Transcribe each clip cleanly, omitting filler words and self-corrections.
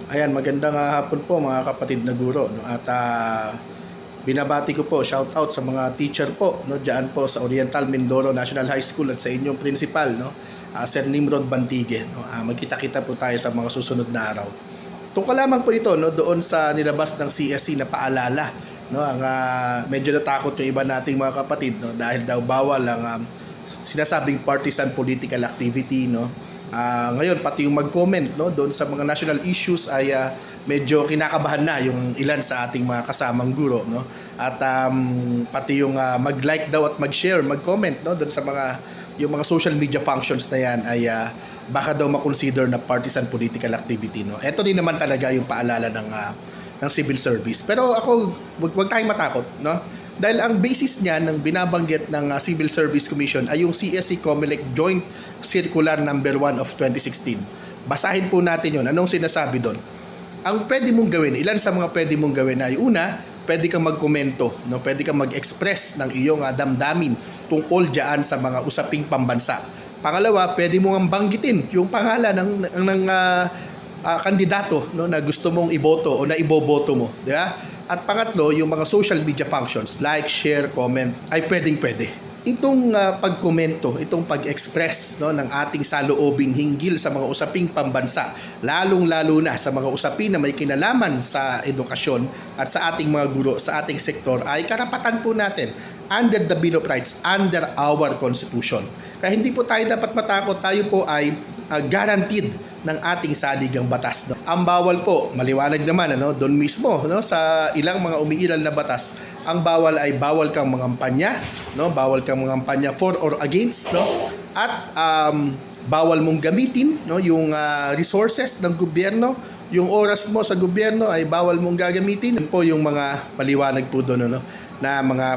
Ayan, magandang hapon po mga kapatid na guro, no? At binabati ko po, shout out sa mga teacher po, no, diyan po sa Oriental Mindoro National High School at sa inyong principal, no, Sir Nimrod Bantigue, no. Magkita-kita po tayo sa mga susunod na araw. Tungkol lamang po ito, no, doon sa nilabas ng CSC na paalala, no, ang medyo natakot yung iba nating mga kapatid, no, dahil daw bawal ang sinasabing partisan political activity, no. Ngayon pati yung mag-comment, no, doon sa mga national issues ay medyo kinakabahan na yung ilan sa ating mga kasamang guro, no. At pati yung mag-like daw at mag-share, mag-comment, no, doon sa yung mga social media functions na yan ay baka daw ma-consider na partisan political activity, no. Ito din naman talaga yung paalala ng civil service. Pero ako, wag tayong matakot, no. Dahil ang basis niya ng binabanggit ng Civil Service Commission ay yung CSC COMELEC Joint Circular number 1 of 2016. Basahin po natin yun. Anong sinasabi doon? Ang pwede mong gawin, ilan sa mga pwede mong gawin ay una, pwede kang magkomento, no? Pwede kang mag-express ng iyong damdamin tungkol diyan sa mga usaping pambansa. Pangalawa, pwede mo ang banggitin yung pangalan ng kandidato, no, na gusto mong iboto o na iboboto mo, di ba? At pangatlo, yung mga social media functions, like, share, comment, ay pwedeng-pwede. Itong pagkomento, itong pag-express, no, ng ating saloobin hinggil sa mga usaping pambansa, lalong-lalo na sa mga usapin na may kinalaman sa edukasyon at sa ating mga guro, sa ating sektor, ay karapatan po natin under the Bill of Rights, under our Constitution. Kaya hindi po tayo dapat matakot, tayo po ay guaranteed ng ating saligang batas, no? Ang bawal po, maliwanag naman, ano, doon mismo, no, sa ilang mga umiiral na batas, ang bawal ay bawal kang mangampanya, no, bawal kang mangampanya for or against, no, at bawal mong gamitin, no, yung resources ng gobyerno, yung oras mo sa gobyerno ay bawal mong gagamitin. Yan po yung mga paliwanag po doon, no, na mga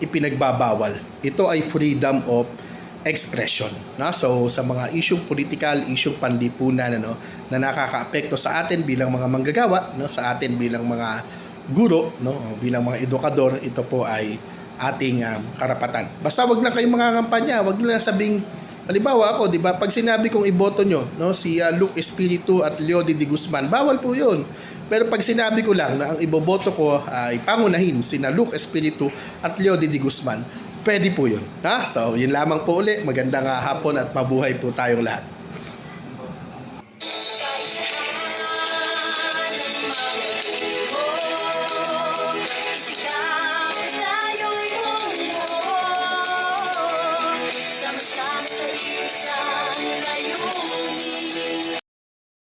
ipinagbabawal. Ito ay freedom of expression, no? So sa mga isyung political, isyung panlipunan, ano, na nakakaapekto sa atin bilang mga manggagawa, no, sa atin bilang mga guro, no, bilang mga edukador, ito po ay ating karapatan. Basta wag na kayong mangangampanya, wag niyo na sabing, halimbawa ako, di ba, pag sinabi kong iboto nyo, no, si Luke Espiritu at Leo de Guzman, bawal po 'yun. Pero pag sinabi ko lang na ang iboboto ko ay pangunahin sina Luke Espiritu at Leo de Guzman, pwede po yun. So, yun lamang po uli. Magandang hapon at mabuhay po tayong lahat.